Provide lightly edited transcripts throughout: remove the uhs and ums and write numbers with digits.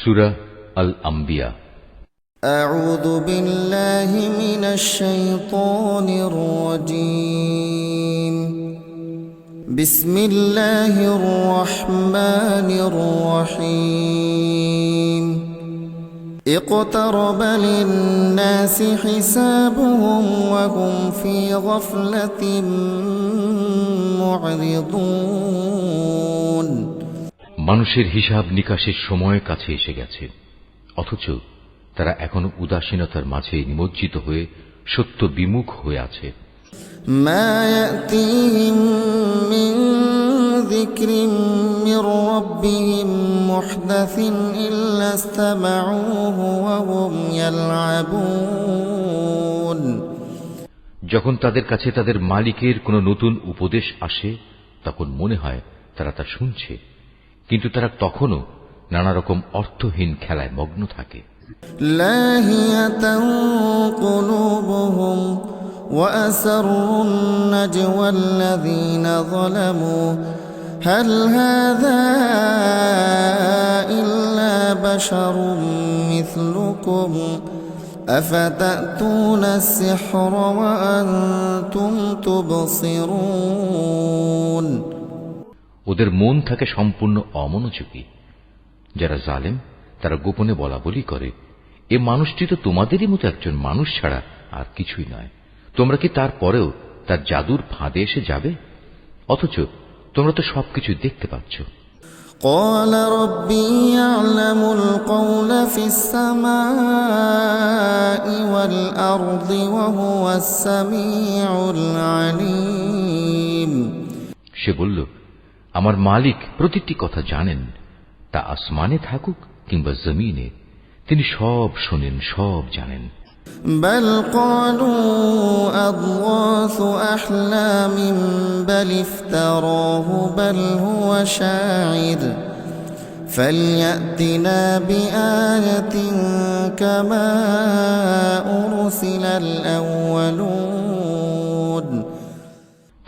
সূরা আল আম্বিয়া। আউযু বিল্লাহি মিনাশ শাইতানির রাজীম। বিসমিল্লাহির রহমানির রহিম। اقترب للناس حسابهم وهم في غفلة معرضون। মানুষের হিসাব নিকাশের সময় কাছে এসে গেছে, অথচ তারা এখনো উদাসীনতার মাঝে নিমজ্জিত হয়ে সত্য বিমুখ হয়ে আছে। মা ইয়াতিহিম মিন যিকরিন মির রাব্বিহিম মুহদাসিন ইল্লা ইসতামাউহু ওয়া হুম ইয়ালআবুন। যখন তাদের কাছে তাদের মালিকের কোনো নতুন উপদেশ আসে, তখন মনে হয় তারা তা শুনছে, কিন্তু তারা তখনও নানা রকম অর্থহীন খেলায় মগ্ন থাকে। লাহিয়াতান কুলুবুহুম ওয়া আসরুন নাজওয়া আল্লাযীনা যালামু হাল হাযা ইল্লা বাশারুম মিছলুকুম আফাতাতুনা আস-সিহরা ওয়া আনতুম তুবসিরুন। ওদের মন থাকে সম্পূর্ণ অমনোযোগী। যারা জালেম তারা গোপনে বলা বলি করে, এ মানুষটি তো তোমাদেরই মতো একজন মানুষ ছাড়া আর কিছুই নয়। তোমরা কি তারপরেও তার জাদুর ফাঁদে এসে যাবে? অথচ তোমরা তো সবকিছু দেখতে পাচ্ছ। قال ربي يعلم القول في السماء والأرض وهو السميع العليم। সে বলল, আমার মালিক প্রতিটি কথা জানেন, তা আসমানে থাকুক কিংবা জমিনে, তিনি সব শোনেন, সব জানেন। بل قالوا أضغاث أحلام بل افتراه بل هو شاعر فليأتنا بآية كما أرسل الأولون।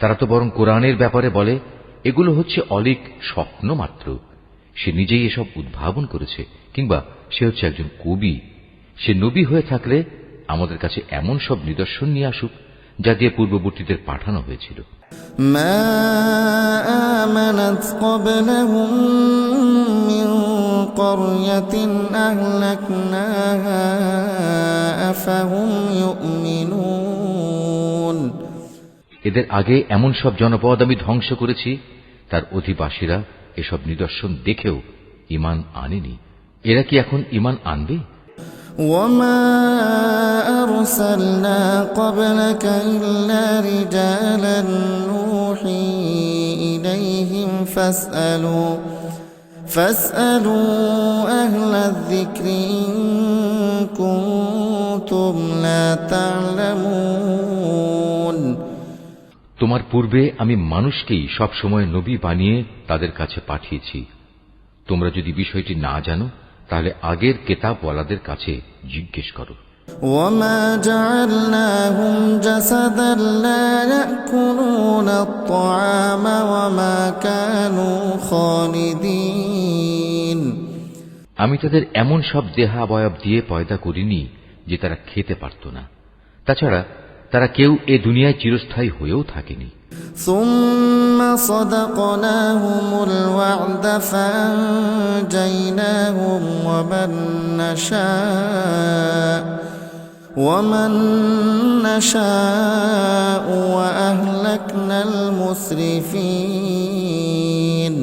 তারা তো বরং কোরআনের ব্যাপারে বলে, এগুলো হচ্ছে অলীক স্বপ্ন মাত্র। সে নিজেই এসব উদ্ভাবন করেছে, কিংবা সে হচ্ছে একজন কবি। সে নবী হয়ে থাকলে আমাদের কাছে এমন সব নিদর্শন নিয়ে আসুক, যা দিয়ে পূর্ববর্তীদের পাঠানো হয়েছিল। মা আমানাত ক্বাবলাহুম মিন ক্বরয়াতিন আহলাকনাহা আফাহুম ইউমিনুন। এদের আগে এমন সব জনপদ আমি ধ্বংস করেছি, তার অধিবাসীরা এসব নিদর্শন দেখেও ঈমান আনেনি। এরা কি এখন ঈমান আনবে? ওয়ামা আরসালনা ক্বাবলাকা ইল্লা রিজালান নূহি ইলাইহিম ফাসআলু আহলায যিকরি ইন কুনতুম লা তা'লামুন। তোমার পূর্বে আমি মানুষকেই সব সময় নবী বানিয়ে তাদের কাছে পাঠিয়েছি। তোমরা যদি বিষয়টি না জানো, তাহলে আগের কিতাবওয়ালাদের কাছে জিজ্ঞেস করো। ওয়ামা জাআলনাহুম জাসাদান লা ইয়াকুলুনা আত-তা'আমা ওয়ামা কানু খালিদিন। আমি তাদের এমন সব দেহাবয়ব দিয়ে পয়দা করিনি যে তারা খেতে পারত না। তাছাড়া তারা কেউ এ দুনিয়ায় চিরস্থায়ী হয়েও থাকেনি। সুম্মা সাদাকনাহুমুল ওয়া'দা ফাআনজাইনাহুম ওয়া মান নাশা'উ ওয়া আহলাকনাল মুসরিফিন।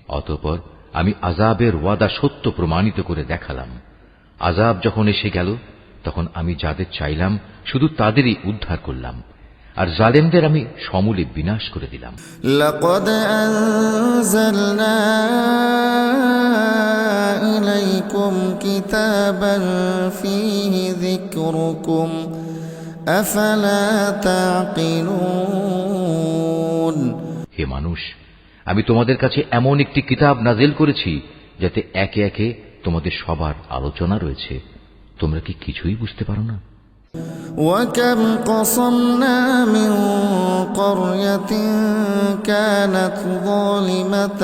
অতঃপর আমি আযাবের ওয়াদা সত্য প্রমাণিত করে দেখালাম। আযাব যখন এসে গেল, তখন আমি যাদের চাইলাম শুধু তাদেরই উদ্ধার করলাম, আর জালেমদের আমি সমূলে বিনাশ করে দিলাম। লাকাদ আনজালনা ইলাইকুম কিতাবান ফীহি যিকরুকুম আফালা তা'কিলুন। হে মানুষ, আমি তোমাদের কাছে এমন একটি কিতাব নাযিল করেছি যাতে একে একে তোমাদের সবার আলোচনা রয়েছে। তোমরা কি কিছুই বুঝতে পারো না? وكم قصمنا من قرية كانت ظالمة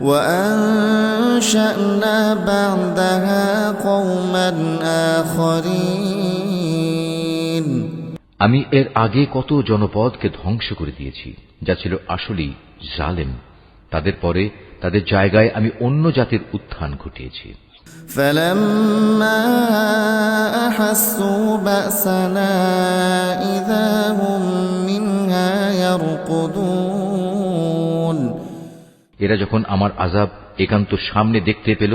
وأنشأنا بعدها قوما آخرين আমি এর আগে কত জনপদকে ধ্বংস করে দিয়েছি যা ছিল আসলেই জালেম। তাদের পরে তাদের জায়গায় আমি অন্য জাতির উত্থান ঘটিয়েছি। فلما أحسوا بأسنا إذا هم منها يركضون এরা যখন আমার আযাব একান্ত সামনে দেখতে পেল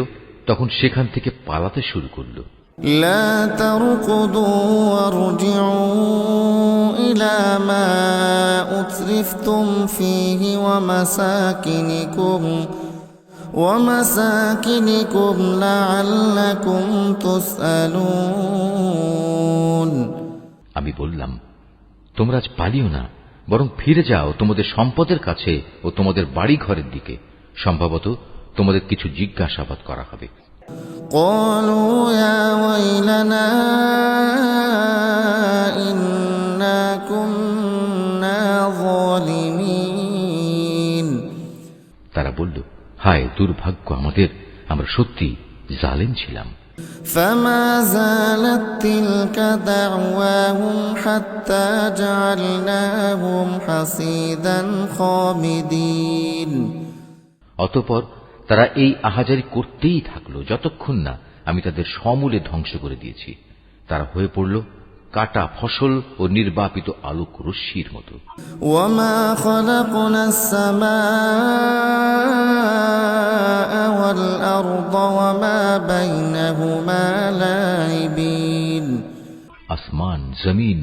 তখন সেখান থেকে পালাতে শুরু করল। لا تركضوا وارجعوا إلى ما أترفتم فيه ومساكنكم لعلكم تسألون আমি বললাম, তোমরা আজ পালিও না, বরং ফিরে যাও তোমাদের সম্পদের কাছে ও তোমাদের বাড়ি ঘরের দিকে, সম্ভবত তোমাদের কিছু জিজ্ঞাসাবাদ করা হবে। قالوا يا ويلنا إنا كنا ظالمين তারা বলল, হায় দুর্ভাগ্য আমাদের, আমরা সত্যি জালেম ছিলাম। فما زالت تلك دعواهم حتى جعلناهم حصيدا خامدين অতঃপর তারা এই আহাজারি করতেই থাকলো যতক্ষণ না আমি তাদের সমূলে ধ্বংস করে দিয়েছি। তারা হয়ে পড়ল কাটা ফসল ও নির্বাপিত আলোক রশ্মির মতো। وما خلقنا السماء والأرض وما بينهما لاعبين আসমান, জমিন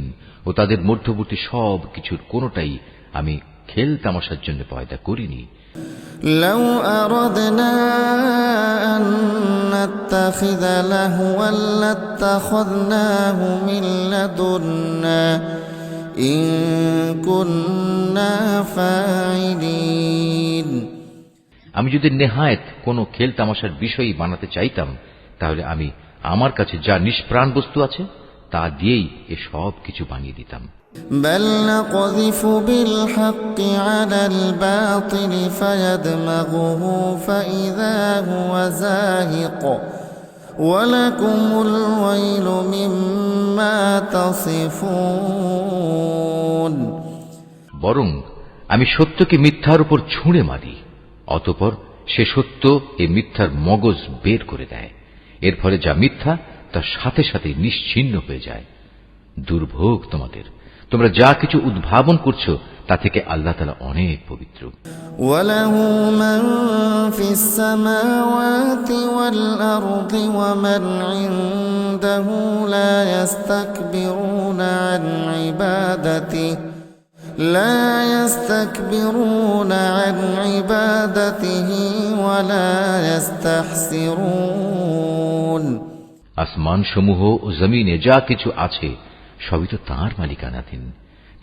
ও তাদের মধ্যবর্তী সব কিছুর কোনোটাই আমি খেল তামাশার জন্য পয়দা করিনি। لو أردنا أن نتخذ لهوا لاتخذناه من لدنا إن كنا فاعلين আমি যদি নেহায়েত কোনো খেল তামাশার বিষয়ই বানাতে চাইতাম তাহলে আমি আমার কাছে যা নিষ্প্রাণ বস্তু আছে তা দিয়েই এ সব কিছু বানিয়ে দিতাম। بل نقذف بالحق على الباطل فيدمغه فإذا هو زاهق ولكم الويل مما تصفون বরং আমি সত্যকে মিথ্যার উপর ছুঁড়ে মারি, অতঃপর সে সত্য এ মিথ্যার মগজ বের করে দেয়। এর ফলে যা মিথ্যা তার সাথে সাথে নিশ্চিহ্ন হয়ে যায়। দুর্ভোগ তোমাদের, তোমরা যা কিছু উদ্ভাবন করছো তা থেকে আল্লাহ তাআলা অনেক পবিত্র। وله من في السماوات والأرض ومن عنده لا يستكبرون عن عبادته ولا يستحسرون আসমান সমূহ ও জমিনে যা কিছু আছে সবই তো তাঁর মালিকানাধীন।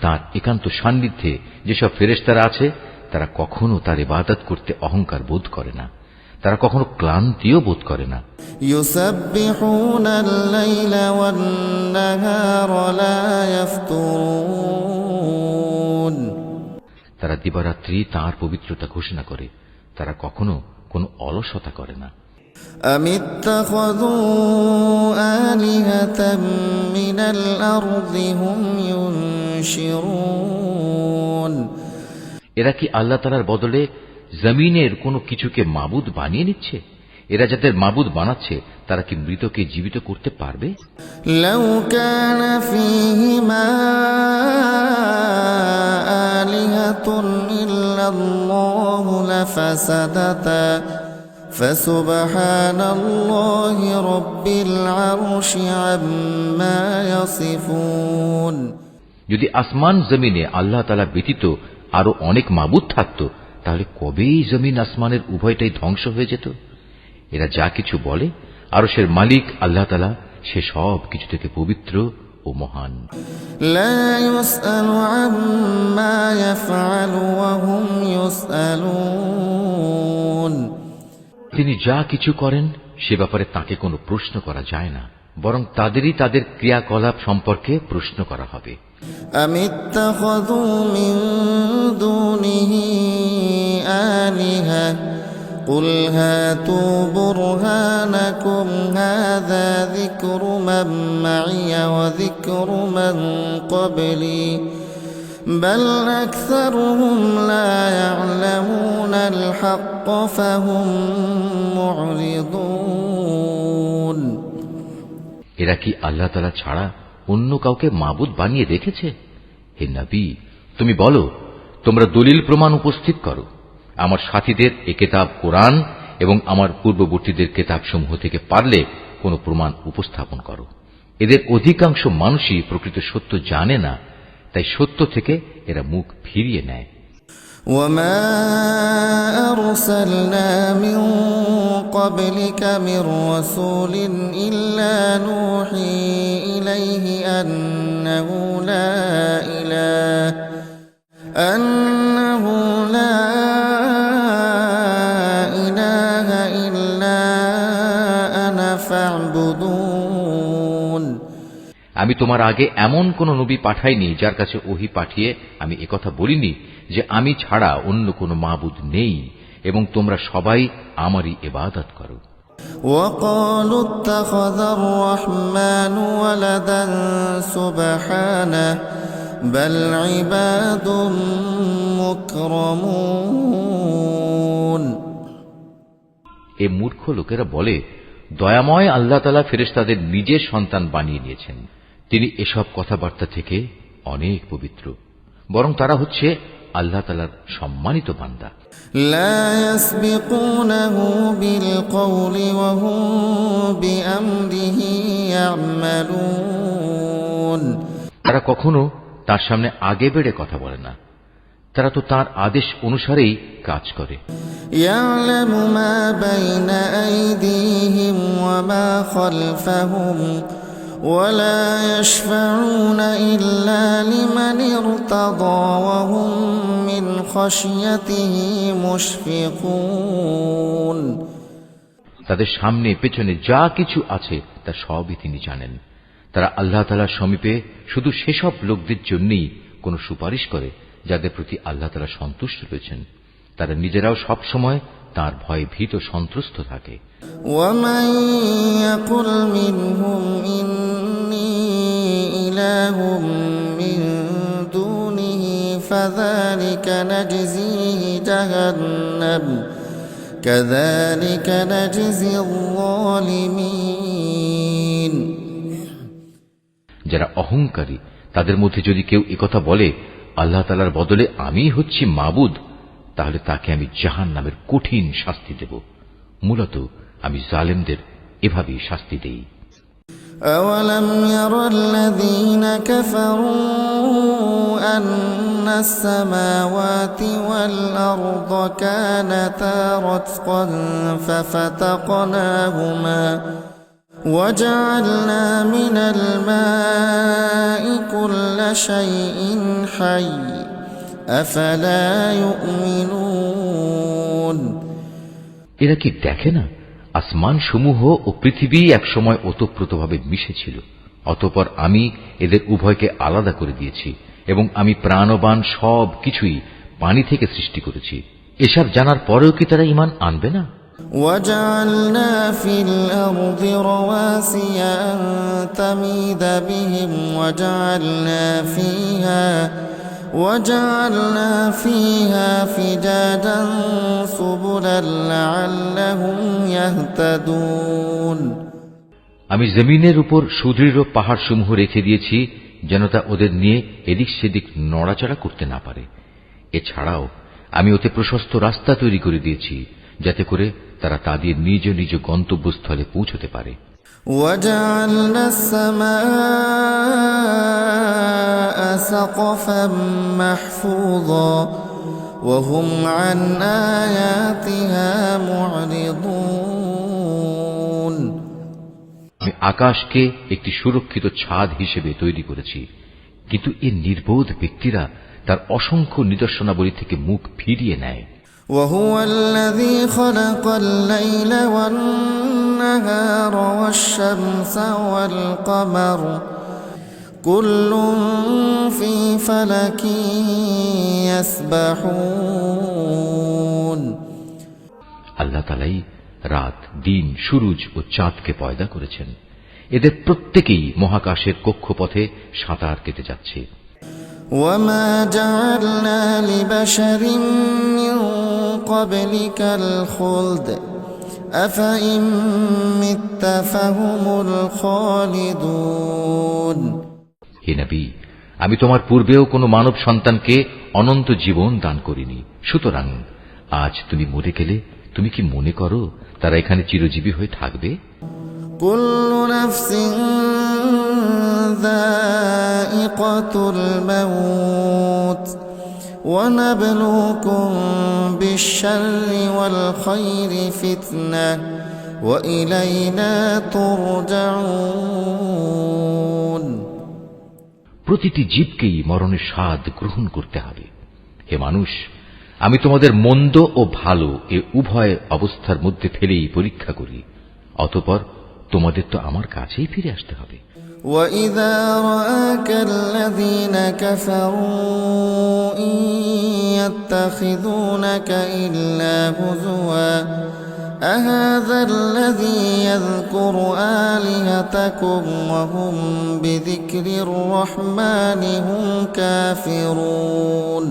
তাঁর একান্ত সান্নিধ্যে যেসব ফেরেশতারা আছে তারা কখনো তার ইবাদত করতে অহংকার বোধ করে না, তারা কখনো ক্লান্তিও বোধ করে না। يسبحون الليل والنهار لا يفترون তারা দিবারাত্রি তাঁর পবিত্রতা ঘোষণা করে, তারা কখনো কোনো অলসতা করে না। أم اتخذوا آلهة من الأرض هم ينشرون এরা কি আল্লাহ তাআলার বদলে জমিনের কোনো কিছুকে মাবুদ বানিয়ে নিচ্ছে? এরা যাদের মাবুদ বানাচ্ছে তারা কি মৃতকে জীবিত করতে পারবে? لو كان فيهما آلهة إلا الله لفسدتا فسبحان الله رب العرش عما يصفون যদি আসমান জমিনে আল্লাহ তাআলা ব্যতীত আরো অনেক মাবুদ থাকতো তাহলে কবেই জমিন আসমানের উভয়টাই ধ্বংস হয়ে যেত। এরা যা কিছু বলে আরশের মালিক আল্লাহ তাআলা সে সব কিছু থেকে পবিত্র ও মহান। لا يسأل عما يفعل وهم يسألون তিনি যা কিছু করেন সে ব্যাপারে তাকে কোনো প্রশ্ন করা যায় না, বরং তাদেরই তাদের ক্রিয়াকলাপ সম্পর্কে প্রশ্ন করা হবে। أم اتخذوا من دونه آلهة قل هاتوا برهانكم هذا ذكر من معي وذكر من قبلي بل أكثرهم لا يعلمون الحق فهم معرضون এরা কি আল্লাহ তাআলা ছাড়া অন্য কাউকে মাবুদ বানিয়ে দেখেছে? হে নবী, তুমি বলো, তোমরা দলিল প্রমাণ উপস্থিত করো। আমার সাথীদের এ কিতাব কোরআন এবং আমার পূর্ববর্তীদের কিতাবসমূহ থেকে পারলে কোন প্রমাণ উপস্থাপন করো। এদের অধিকাংশ মানুষই প্রকৃত সত্য জানে না, তাই সত্য থেকে এরা মুখ ফিরিয়ে নেয়। وما أرسلنا من قبلك من رسول إلا نوحي إليه أنه لا إله إلا أنا فاعبدون আমি তোমার আগে এমন কোন নবী পাঠাইনি যার কাছে ওহী পাঠিয়ে আমি একথা বলিনি যে আমি ছাড়া অন্য কোন মাবুদ নেই এবং তোমরা সবাই আমারই ইবাদত করো। وقالوا اتخذ الرحمن ولدا سبحانه بل عباد مكرمون এ মূর্খ লোকেরা বলে, দয়াময় আল্লাহ তাআলা ফেরেশতাদের নিজের সন্তান বানিয়ে নিয়েছেন। তিনি এসব কথাবার্তা থেকে অনেক পবিত্র, বরং তারা হচ্ছে আল্লাহ তাআলার সম্মানিত বান্দা। لا يسبقونه بالقول وهم بأمره يعملون তারা কখনো তার সামনে আগে বেড়ে কথা বলে না, তারা তো তার আদেশ অনুসারেই কাজ করে। يعلم ما بين أيديهم وما خلفهم ولا يشفعون إلا لمن ارتضى وهم من خشيته مشفقون তাদের সামনে পেছনে যা কিছু আছে তা সবই তিনি জানেন। তারা আল্লাহ তাআলার সমীপে শুধু সেসব লোকদের জন্যই কোন সুপারিশ করে যাদের প্রতি আল্লাহ তাআলা সন্তুষ্ট রয়েছেন। তারা নিজেরাও সব সময় তার ভয়ে ভীত সন্ত্রস্ত থাকে। ومن يقل منهم إني إله من دونه فذلك نجزيه جهنم كذلك نجزي الظالمين যারা অহংকারী তাদের মধ্যে যদি কেউ একথা বলে, আল্লাহ তাআলার বদলে আমি হচ্ছি মাবুদ, তাহলে তাকে আমি জাহান্নামের কঠিন শাস্তি দেব। মূলত আমি জালেমদের এভাবেই শাস্তি দেই। أولم ير الذين كفروا أن السماوات والأرض كانتا رتقا ففتقناهما وجعلنا من الماء كل شيء حي أفلا يؤمنون এরা কি দেখে না, আসমান সমূহ ও পৃথিবী একসময় ওতপ্রোতভাবে মিশেছিল, অতঃপর আমি এদের উভয়কে আলাদা করে দিয়েছি এবং আমি প্রাণবান সব কিছুই পানি থেকে সৃষ্টি করেছি। এসব জানার পরেও কি তারা ঈমান আনবে না? وجعلنا في الأرض رواسي أن تميد بهم وجعلنا فيها فجاجا سبلا لعلهم يهتدون আমি জমিনের উপর সুদৃঢ় পাহাড়সমূহ রেখে দিয়েছি যেন তা ওদের নিয়ে এদিক সেদিক নড়াচড়া করতে না পারে। এছাড়াও আমি ওতে প্রশস্ত রাস্তা তৈরি করে দিয়েছি যাতে করে তারা তাদের নিজ নিজ গন্তব্যস্থলে পৌঁছতে পারে। وجعلنا السماء سقفا محفوظا وهم عن آياتها معرضون আমি আকাশকে একটি সুরক্ষিত ছাদ হিসেবে তৈরি করেছি, কিন্তু এই নির্বোধ ব্যক্তিরা তার অসংখ্য নিদর্শনাবলী থেকে মুখ ফিরিয়ে নেয়। وهو الذي خلق الليل والنهار والشمس والقمر كل في فلك يسبحون আল্লাহ তাআলাই রাত, দিন, সূরজ ও চাঁদকে পয়দা করেছেন। এদের প্রত্যেকেই মহাকাশের কক্ষপথে সাঁতার কেটে যাচ্ছে। وما جعلنا لبشر من قبلك الخلد أفإن مت فهم الخالدون হে নবী, আমি তোমার পূর্বেও কোনো মানব সন্তানকে অনন্ত জীবন দান করিনি। সুতরাং আজ তুমি মরে গেলে তুমি কি মনে করো তারা এখানে চিরজীবী হয়ে থাকবে? كل نفس ذائقة الموت ونبلوكم بالشر والخير فتنة وإلينا ترجعون প্রতিটি জীবকেই মরণের স্বাদ গ্রহণ করতে হবে। হে মানুষ, আমি তোমাদের মন্দ ও ভালো এ উভয় অবস্থার মধ্যে ফেলেই পরীক্ষা করি, অতঃপর তোমাদের তো আমার কাছেই ফিরে আসতে হবে। وَإِذَا رَآكَ الَّذِينَ كَفَرُوا إِن يَتَّخِذُونَكَ إِلَّا هُزُوًا أَهَذَا الَّذِي يَذْكُرُ آلِهَتَكُمْ وَهُمْ بِذِكْرِ الرَّحْمَنِ هُمْ كَافِرُونَ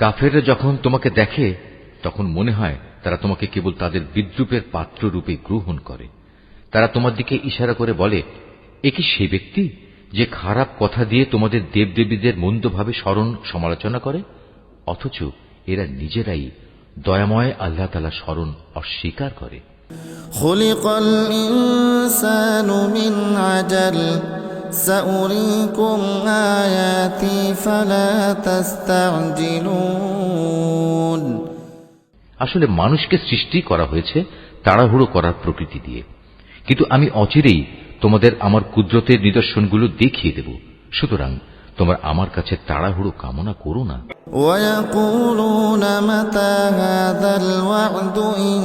কাফেররা যখন তোমাকে দেখে তখন মনে হয় তারা তোমাকে কেবল তাদের বিদ্রূপের পাত্র রূপে গ্রহণ করে। তারা তোমার দিকে ইশারা করে বলে, এ কি সে ব্যক্তি যে খারাপ কথা দিয়ে তোমাদের দেবদেবীদের মন্দভাবে স্মরণ সমালোচনা করে? অথচ এরা নিজেরাই দয়াময় আল্লাহ তাআলা স্মরণ অস্বীকার করে। খুলিকাল ইনসানু মিন আজাল সাউরিকুম আয়াতি ফালা তাস্তাজিলুন। আসলে মানুষকে সৃষ্টি করা হয়েছে তাড়াহুড়ো করার প্রকৃতি দিয়ে, কিন্তু আমি অচিরেই তোমাদের আমার কুদরতের নিদর্শনগুলো দেখিয়ে দেব। সুতরাং তোমরা আমার কাছে তাড়াহুড়ো কামনা করো না। ওয়ায়াকুলুনা মাতা হাযাল ওয়া'দু ইন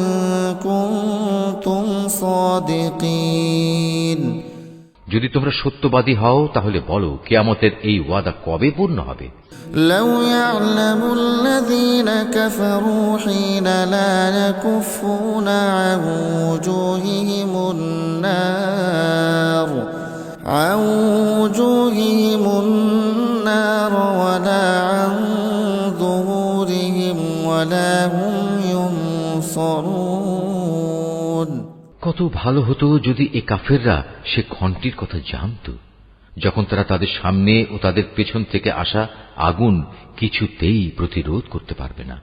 কুনতুম সাদিকিন। যদি তোমরা সত্যবাদী হও তাহলে বলো কিয়ামতের এই ওয়াদা কবে পূর্ণ হবে? লাউ ইয়া'লামুল্লাযীনা কাফারু হিনা লা ইয়াকুফুনা আন ওয়ুজুহিহিমুন নার ওয়ালা আন যুহুরিহিম ওয়ালা হুম ইউনসারুন। কত ভালো হতো যদি এ কাফেররা সে ঘণ্টির কথা জানত, যখন তারা তাদের সামনে ও তাদের পেছন থেকে আসা আগুন কিছুতেই প্রতিরোধ করতে পারবে না।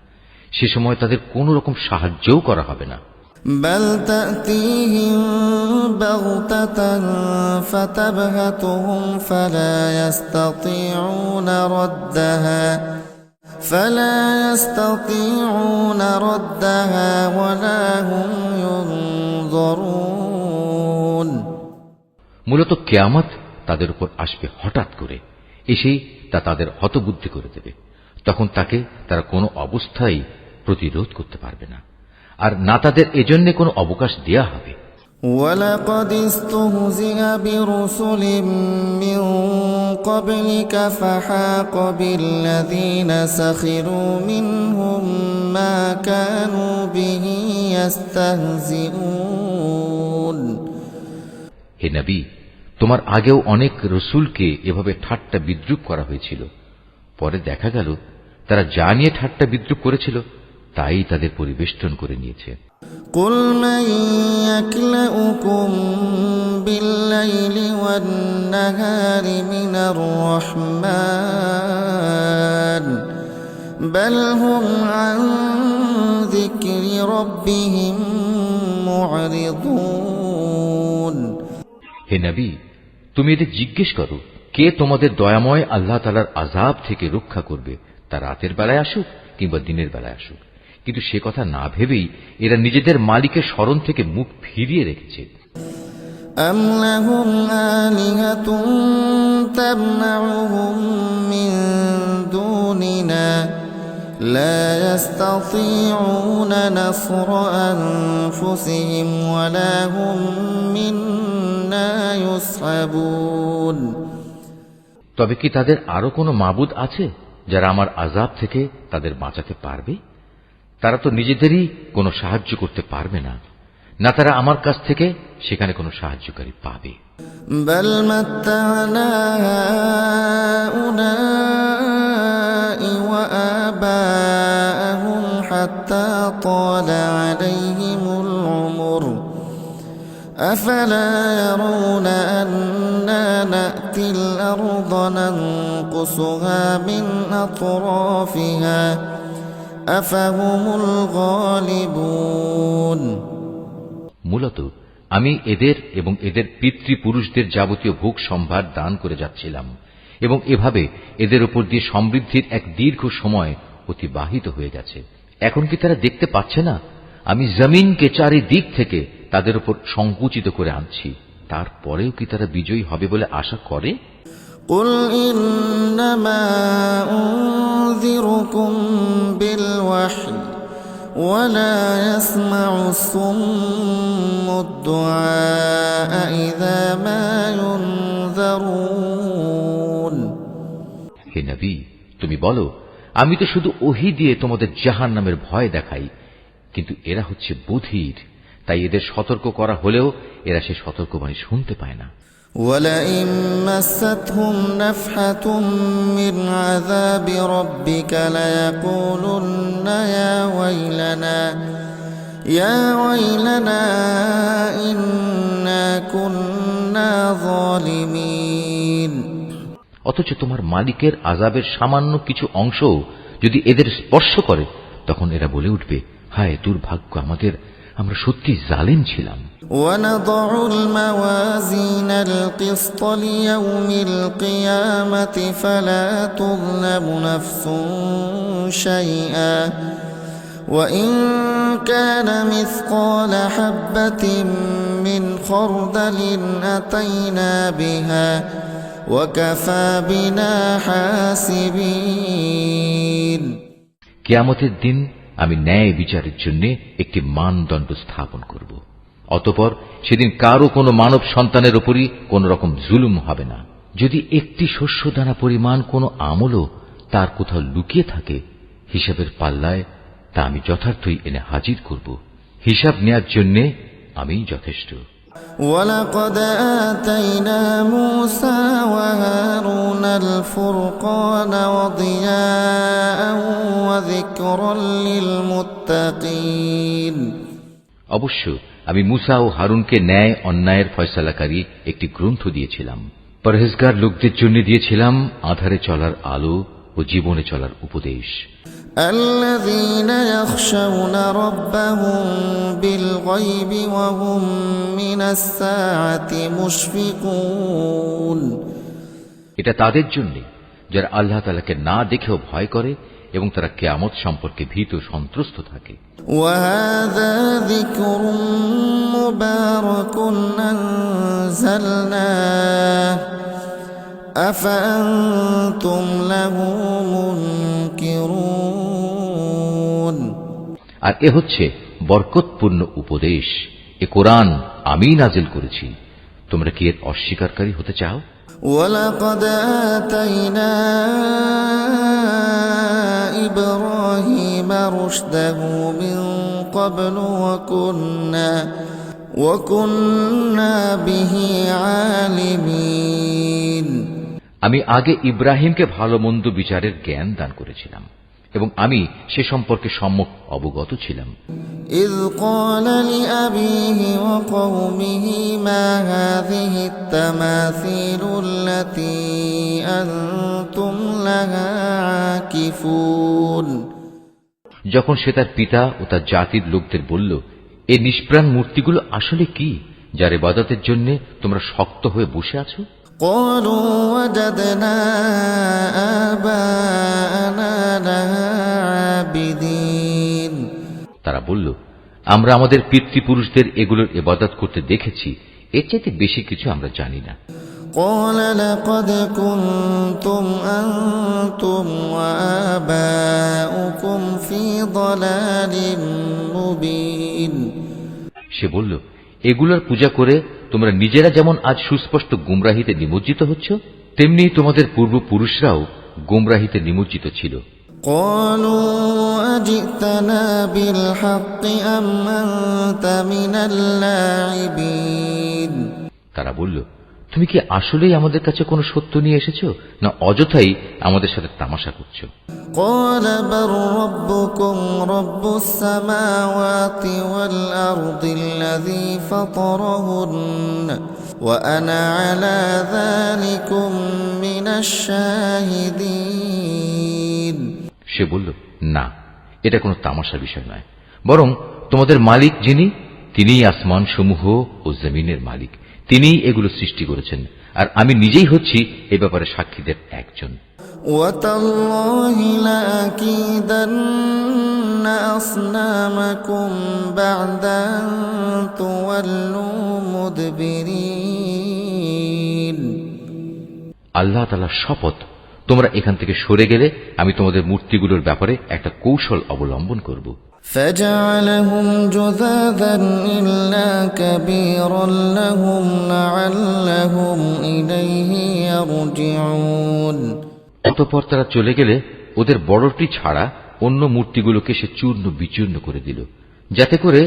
সে সময় তাদের কোনো রকম সাহায্যও করা হবে না। বাল তা'তিহিম বাগতাতান ফাতাবহাতুহুম ফালা ইস্তাতিউনা রাদ্দাহা ওয়ালা হুম ইউনযারুন। মূলত কিয়ামত তাদের উপর আসবে হঠাৎ করে, এসেই তা তাদের হতবুদ্ধি করে দেবে। তখন তাকে তারা কোনো অবস্থায় প্রতিরোধ করতে পারবে না, আর না তাদের এজন্য কোনো অবকাশ দেয়া হবে। ওয়ালাকাদ ইসতুহজিআ বিরুসুলিম মিন ক্বাবলিকা ফাহাকা বিল্লাযীনা সাখিরু মিনহুম মা কানু বিহি ইস্তাহজিউন। হে নবী, তোমার আগেও অনেক রসুলকে এভাবে ঠাট্টা বিদ্রূপ করা হয়েছিল। পরে দেখা গেল তারা যা নিয়ে ঠাট্টা বিদ্রূপ করেছিল তাই তাদের পরিবেষ্টন করে নিয়েছে। কুল মান ইয়াকলাউকুম বিল্লাইলি ওয়ান নাহারি মিনার রাহমান বাল হুম আন যিকরি রাব্বিহিম মু'রিদুন। হে নবী, তুমি এদের জিজ্ঞেস করো, কে তোমাদের দয়াময় আল্লাহ তাআলার আযাব থেকে রক্ষা করবে, তা রাতের বেলায় আসুক কিংবা দিনের বেলায় আসুক। কিন্তু সে কথা না ভেবেই এরা নিজেদের মালিকের স্মরণ থেকে মুখ ফিরিয়ে রেখেছে। আম লাহুম আলিহাতুন তামনাউহুম মিন দুনিনা লা ইস্তাতিউনা নাসরা আনফুসিহিম ওয়ালা হুম মিন্না ইউসহাবুন। তবে কি তাদের আরো কোনো মাবুদ আছে যারা আমার আযাব থেকে তাদের বাঁচাতে পারবে? তারা তো নিজেদেরই কোনো সাহায্য করতে পারবে না, না তারা আমার কাছ থেকে সেখানে কোনো সাহায্যকারী পাবে। بل متعنا هؤلاء وآباءهم حتى طال عليهم العمر أفلا يرون أنا نأتي الأرض ننقصها من أطرافها أفهم الغالبون। মূলত আমি এদের এবং এদের পিতৃপুরুষদের যাবতীয় ভোগ সম্ভার দান করে যাচ্ছিলাম, এবং এভাবে এদের উপর দিয়ে সমৃদ্ধির এক দীর্ঘ সময় অতিবাহিত হয়ে গেছে। এখন কি তারা দেখতে পাচ্ছে না আমি জমিনকে চারিদিক থেকে তাদের উপর সংকুচিত করে আনছি? তারপরেও কি তারা বিজয়ী হবে বলে আশা করে? قل إنما أنذركم بالوحي ولا يسمع الصم الدعاء إذا ما ينذرون। হে নবী, তুমি বলো, আমি তো শুধু ওহী দিয়ে তোমাদের জাহান্নামের ভয় দেখাই, কিন্তু এরা হচ্ছে বধির, তাই এদের সতর্ক করা হলেও এরা সে সতর্কবাণী শুনতে পায় না। ولئن مستهم نفحة من عذاب ربك ليقولن يا ويلنا إنا كنا ظالمين। অথচ তোমার মালিকের আযাবের সামান্য কিছু অংশ যদি এদের স্পর্শ করে, তখন এরা বলে উঠবে, হায় দুর্ভাগ্য আমাদের, আমরা সত্যি জালিম ছিলাম। ونضع الموازين القسط ليوم القيامة فلا تظلم نفس شيئا وإن كان مثقال حبة من خردل أتينا بها وكفى بنا حاسبين। কিয়ামতের দিন আমি ন্যায় বিচারের জন্য একটি মানদণ্ড স্থাপন করব। অতঃপর সেদিন কারো কোনো মানব সন্তানের উপরই কোন রকম জুলুম হবে না। যদি একটি শস্যদানা পরিমাণ কোনো আমলও তার কোথাও লুকিয়ে থাকে, হিসাবের পাল্লায় তা আমি যথার্থই এনে হাজির করব। হিসাব নেয়ার জন্য আমিই যথেষ্ট। ولقد آتينا موسى وهارون الفرقان وضياء وذكرا للمتقين। অবশ্য আমি মুসা ও হারুনকে ন্যায় অন্যায়ের ফয়সালাকারী একটি গ্রন্থ দিয়েছিলাম। পরহেজগার লোকদের জন্য দিয়েছিলাম আধারে চলার আলো ও জীবনে চলার উপদেশ। الذين يخشون ربهم بالغيب وهم من الساعة مشفقون। এটা তাদের জন্য যারা আল্লাহ তাআলাকে না দেখেও ভয় করে এবং তারা কিয়ামত সম্পর্কে ভীত সন্ত্রস্ত থাকে। وهذا ذكر مبارك أنزلناه أفأنتم له منكرون। আর এ হচ্ছে বরকতপূর্ণ উপদেশ, এ কোরআন আমিই নাজিল করেছি, তোমরা কি এর অস্বীকারী হতে চাও? ولقد آتينا إبراهيم رشده من قبل وكنا به عالمين। আমি আগে ইব্রাহিমকে ভালো মন্দ বিচারের জ্ঞান দান করেছিলাম এবং আমি সে সম্পর্কে সম্যক অবগত ছিলাম। إذ قال لأبيه وقومه ما هذه التماثيل التي أنتم لها عاكفون। যখন সে তার পিতা ও তার জাতির লোকদের বলল, এই নিষ্প্রাণ মূর্তিগুলো আসলে কি, যার ইবাদতের জন্য তোমরা শক্ত হয়ে বসে আছো? قالوا وجدنا آباءنا لها عابدين। তারা বলল, আমরা আমাদের পিতৃপুরুষদের এগুলোর ইবাদত করতে দেখেছি, এর চাইতে বেশি কিছু আমরা জানি না। قال لقد كنتم أنتم وآباؤكم في ضلال مبين। সে বলল, এগুলোর পূজা করে তোমরা নিজেরা যেমন আজ সুস্পষ্ট গুমরাহিতে নিমজ্জিত হচ্ছ, তেমনি তোমাদের পূর্বপুরুষরাও গুমরাহিতে নিমজ্জিত ছিল। قالوا أجئتنا بالحق أم أنت من اللاعبين তারা বলল, তুমি কি আসলেই আমাদের কাছে কোনো সত্য নিয়ে এসেছো, না অযথাই আমাদের সাথে তামাশা করছো? قال بل ربكم رب السماوات والأرض الذي فطرهن وأنا على ذلكم من الشاهدين সে বলল, না, এটা কোনো তামাশার বিষয় নয়, বরং তোমাদের মালিক যিনি, তিনিই আসমান সমূহ ও জমিনের মালিক, তিনিই এগুলো সৃষ্টি করেছেন, আর আমি নিজেই হচ্ছি এ ব্যাপারে সাক্ষীদের একজন। وتالله لأكيدن أصنامكم بعد أن تولوا مدبرين আল্লাহ তাআলার শপথ, তোমরা এখান থেকে সরে গেলে আমি তোমাদের মূর্তিগুলোর ব্যাপারে একটা কৌশল অবলম্বন করব। فجعلهم جذاذا إلا كبيرا لهم لعلهم إليه يرجعون অতঃপর তারা চলে গেলে ওদের বড়টি ছাড়া অন্য মূর্তিগুলোকে সে চূর্ণ বিচূর্ণ করে দিল, যাতে করে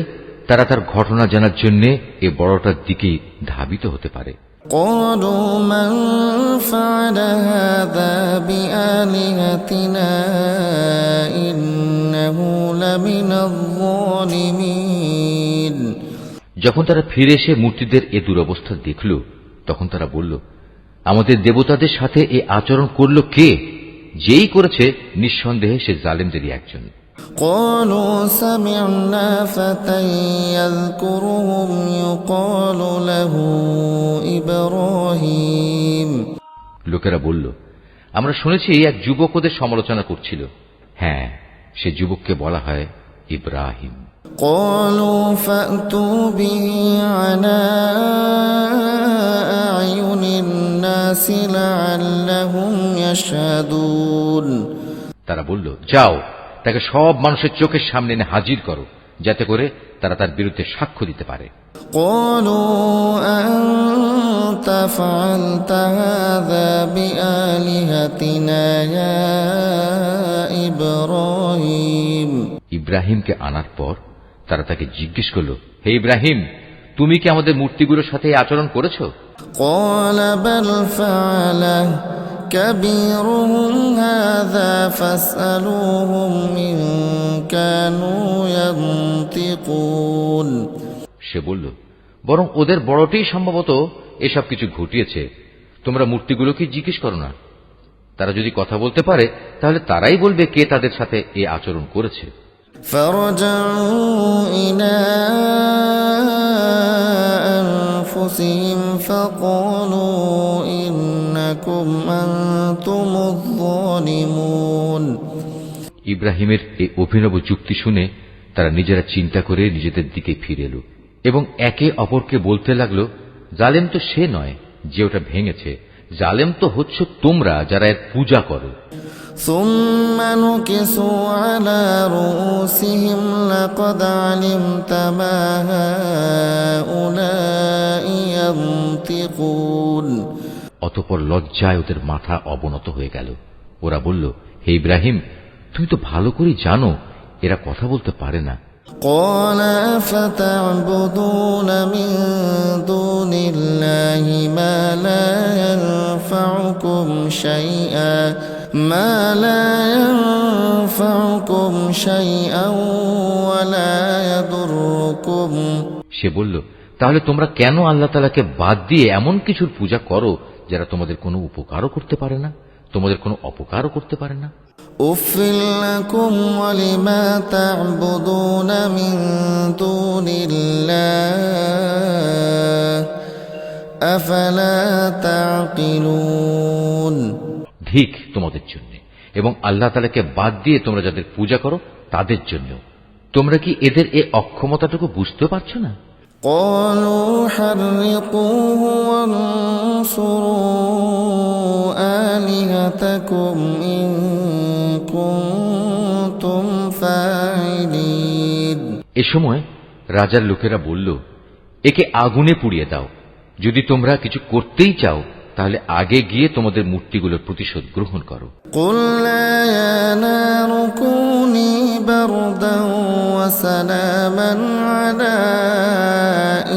তারা তার ঘটনা জানার জন্য এ বড়টার দিকে ধাবিত হতে পারে। قالوا من فعل هذا بآلهتنا إنه لمن الظالمين যখন তারা ফিরে এসে মূর্তিদের এ দুরবস্থা দেখল, তখন তারা বলল, আমাদের দেবতাদের সাথে এ আচরণ করল কে? যেই করেছে নিঃসন্দেহে সে জালেমদেরই একজন। قالوا سمعنا فتى يذكرهم يقال له إبراهيم লোকেরা বলল, আমরা শুনেছি এক যুবক ওদের সমালোচনা করছিল। হ্যাঁ, সে যুবককে বলা হয় ইব্রাহিম। قالوا فأتوا به على أعين الناس لعلهم يشهدون তারা বলল, যাও, তাকে সব মানুষের চোখের সামনে এনে হাজির করো, যাতে করে তারা তার বিরুদ্ধে সাক্ষ্য দিতে পারে। قالوا أنت فعلت هذا بآلهتنا يا إبراهيم ইব্রাহিমকে আনার পর তারা তাকে জিজ্ঞেস করল, হে ইব্রাহিম, তুমি কি আমাদের মূর্তিগুলোর সাথে এই আচরণ করেছো? قال بل فعله كبيرهم هذا فاسألوهم إن كانوا ينطقون সে বলল, বরং ওদের বড়টিই সম্ভবত এসব কিছু ঘটিয়েছে, তোমরা মূর্তিগুলোকে জিজ্ঞেস করো না। তারা যদি কথা বলতে পারে তাহলে তারাই বলবে কে তাদের সাথে এই আচরণ করেছে। فرجعوا إلى أنفسهم فقالوا إنكم أنتم الظالمون ইব্রাহিমের এই অভিনব যুক্তি শুনে তারা নিজেরা চিন্তা করে নিজেদের দিকে ফিরে এলো এবং একে অপরকে বলতে লাগলো, জালেম তো সে নয় যে ওটা ভেঙেছে, জালেম তো হচ্ছ তোমরা যারা এর পূজা করো। ثم نكسوا على رؤوسهم لقد علمت ما هؤلاء ينطقون অতঃপর লজ্জায় ওদের মাথা অবনত হয়ে গেল। ওরা বলল, হে ইব্রাহিম, তুমি তো ভালো করে জানো এরা কথা বলতে পারে না। قال أفتعبدون من دون الله ما لا ينفعكم شيئا ولا يضركم সে বলল, তাহলে তোমরা কেন আল্লাহ তাআলাকে বাদ দিয়ে এমন কিছুর পূজা করো যারা তোমাদের কোনো উপকারও করতে পারে না, তোমাদের কোনো অপকারও করতে পারে না? أف لكم ولما تعبدون من دون الله أفلا تعقلون ধিক তোমাদের জন্য এবং আল্লাহ তাআলাকে বাদ দিয়ে তোমরা যাদের পূজা করো তাদের জন্য। তোমরা কি এদের এই অক্ষমতাটুকু বুঝতে পারছো না? قالوا حرقوه وانصروا آلهتكم إن كنتم فاعلين এ সময় রাজার লোকেরা বলল, একে আগুনে পুড়িয়ে দাও, যদি তোমরা কিছু করতেই চাও তাহলে আগে গিয়ে তোমাদের মূর্তিগুলোর প্রতিশোধ গ্রহণ করো। قُلْنَا يَا نَارُ كُونِي بَرْدًا وَسَلَامًا عَلَى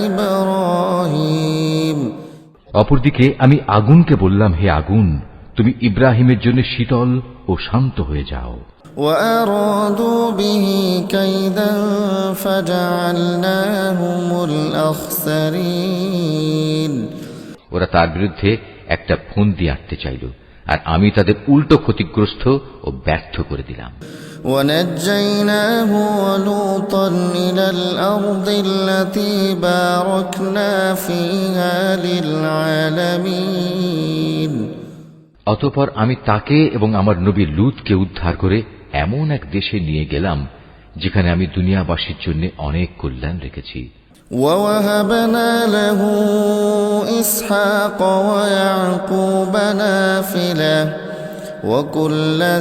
إِبْرَاهِيمَ অপরদিকে আমি আগুনকে বললাম, হে আগুন, তুমি ইব্রাহিমের জন্য শীতল ও শান্ত হয়ে যাও। وَأَرَادُوا بِهِ كَيْدًا فَجَعَلْنَاهُمُ الْأَخْسَرِينَ ওরা তার বিরুদ্ধে একটা ফন্দি আঁটতে চাইল, আর আমি তাদের উল্টো ক্ষতিগ্রস্ত ও ব্যর্থ করে দিলাম। وَنَجَّيْنَاهُ وَلُوطًا إِلَى الْأَرْضِ الَّتِي بَارَكْنَا فِيهَا لِلْعَالَمِينَ অতঃপর আমি তাকে এবং আমার নবী লূতকে উদ্ধার করে এমন এক দেশে নিয়ে গেলাম যেখানে আমি দুনিয়াবাসীর জন্য অনেক কল্যাণ রেখেছি। وَوَهَبْنَا لَهُ إِسْحَاقَ وَيَعْقُوبَ نَافِلَةً وَكُلًّا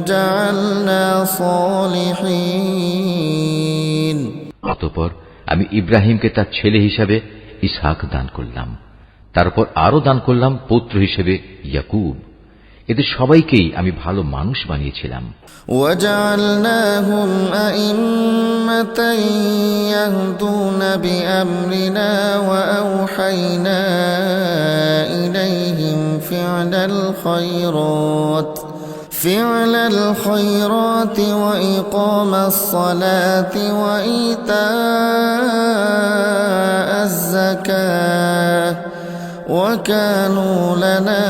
جَعَلْنَا صَالِحِينَ অতঃপর আমি ইব্রাহিমকে তার ছেলে হিসাবে ইসহাক দান করলাম, তারপর আরো দান করলাম পুত্র হিসেবে ইয়াকুব। এদের সবাইকেই আমি ভালো মানুষ বানিয়েছিলাম। وَجَعَلْنَاهُمْ أَئِمَّةً يَهْدُونَ بِأَمْرِنَا وَأَوْحَيْنَا إِلَيْهِمْ فِعْلَ الْخَيْرَاتِ وَإِقَامَ الصَّلَاةِ وَإِيتَاءَ الزَّكَاةِ وَكَانُوا لَنَا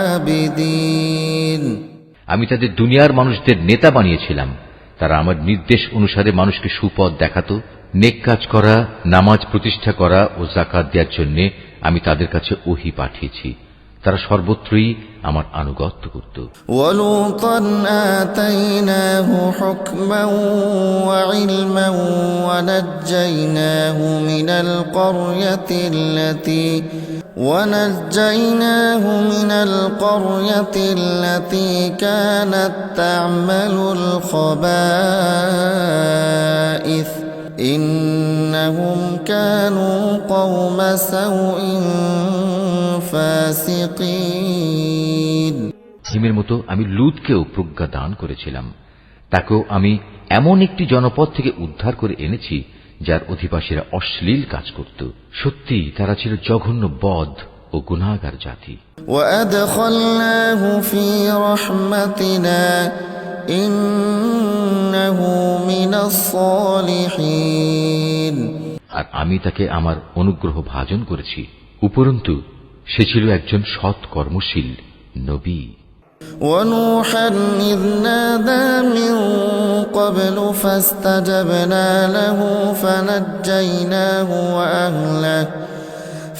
عَابِدِينَ আমি তাদের দুনিয়ার মানুষদের নেতা বানিয়েছিলাম। তারা আমার নির্দেশ অনুসারে মানুষকে সুপথ দেখাতো। নেক কাজ করা, নামাজ প্রতিষ্ঠা করা ও যাকাত দেওয়ার জন্য আমি তাদের কাছে ওহী পাঠিয়েছি। তারা সর্বত্রই আমার আনুগত্য করত। وَلُوطًا آتَيْنَاهُ حُكْمًا وَعِلْمًا وَنَجَّيْنَاهُ مِنَ الْقَرْيَةِ الَّتِي كَانَتْ تَعْمَلُ الْخَبَائِثَ إِنَّهُمْ كَانُوا قَوْمَ سَوْءٍ فَاسِقِينَ হিমের মতো আমি লূতকেও প্রজ্ঞা দান করেছিলাম। তাকেও আমি এমন একটি জনপদ থেকে উদ্ধার করে এনেছি যার অধিবাসীরা অশ্লীল কাজ করত। সত্যি তারা ছিল জঘন্য বদ ও গুনাহগার জাতি। وَأَدْخَلْنَاهُ فِي رَحْمَتِنَا إِنَّهُ مِنَ الصَّالِحِينَ আর আমি তাকে আমার অনুগ্রহ ভাজন করেছি, উপরন্তু সে ছিল একজন সৎ কর্মশীল নবী। وَنُوحًا إِذْ نَادَى مِن قَبْلُ فَاسْتَجَبْنَا لَهُ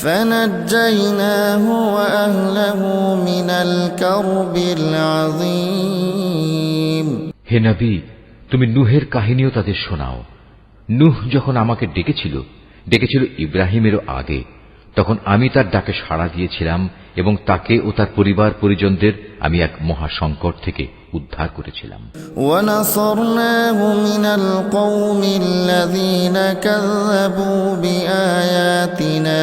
فَنَجَّيْنَاهُ وَأَهْلَهُ مِنَ الْكَرْبِ الْعَظِيمِ হে নবী, তুমি নূহের কাহিনীও তাদের শোনাও। নূহ যখন আমাকে ডেকেছিল ইব্রাহিমেরও আগে, তখন আমি তার ডাকে সাড়া দিয়েছিলাম এবং তাকে ও তার পরিবার পরিজনদের আমি এক মহা সংকট থেকে উদ্ধার করেছিলাম। وَنَصَرْنَاهُ مِنَ الْقَوْمِ الَّذِينَ كَذَّبُوا بِآيَاتِنَا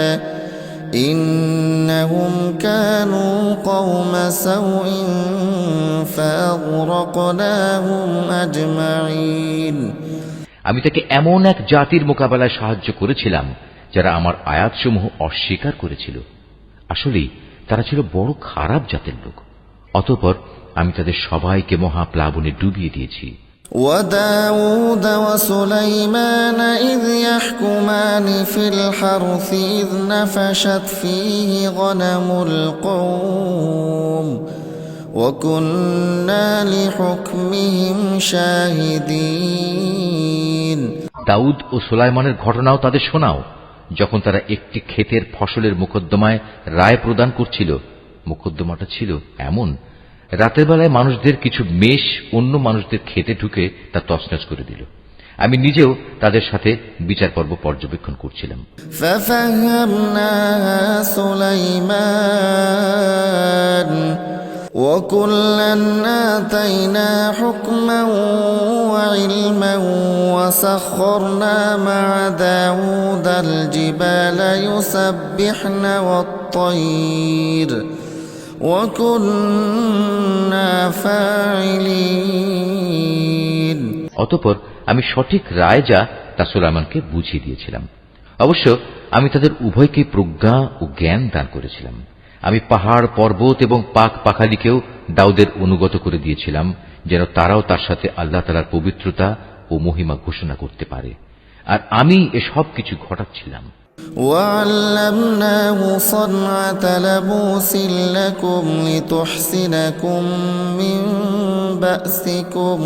إِنَّهُمْ كَانُوا قَوْمَ سَوْءٍ فَأَغْرَقْنَاهُمْ أَجْمَعِينَ আমি তাকে এমন এক জাতির মোকাবেলায় সাহায্য করেছিলাম যারা আমার আয়াতসমূহ অস্বীকার করেছিল। আসলেই তারা ছিল বড় খারাপ জাতের লোক। অতঃপর আমি তাদের সবাইকে মহাপ্লাবনে ডুবিয়ে দিয়েছি। وَدَاوُودَ وَسُلَيْمَانَ إِذْ يَحْكُمَانِ فِي الْحَرْثِ إِذْ نَفَشَتْ فِيهِ غَنَمُ الْقَوْمِ وَكُنَّا لِحُكْمِهِمْ شَاهِدِينَ দাউদ ও সুলাইমানের ঘটনাও তাদের শোনাও, যখন তারা একটি ক্ষেতের ফসলের মোকদ্দমায় রায় প্রদান করছিল। মোকদ্দমাটা ছিল এমন, রাতের বেলায় মানুষদের কিছু মেষ অন্য মানুষদের খেতে ঢুকে তা তছনছ করে দিল। আমি নিজেও তাদের সাথে বিচার পর্ব পর্যবেক্ষণ করছিলাম। فَفَهَّمْنَاهَا سُلَيْمَانَ وكلا آتينا حكما وعلما وسخرنا مع داود الجبال يسبحن والطير وكنا فاعلين। অতঃপর আমি সঠিক রায় যা তা সুলাইমানকে বুঝিয়ে দিয়েছিলাম। অবশ্য আমি তাদের উভয়কে প্রজ্ঞা ও জ্ঞান দান করেছিলাম। আমি পাহাড়, পর্বত এবং পাক পাখালিকেও দাউদের অনুগত করে দিয়েছিলাম, যেন তারাও তার সাথে আল্লাহ তাআলার পবিত্রতা ও মহিমা ঘোষণা করতে পারে। আর আমি এসব কিছু ঘটাচ্ছিলাম। وعلمناه صنعة لبوس لكم لتحسنكم من بأسكم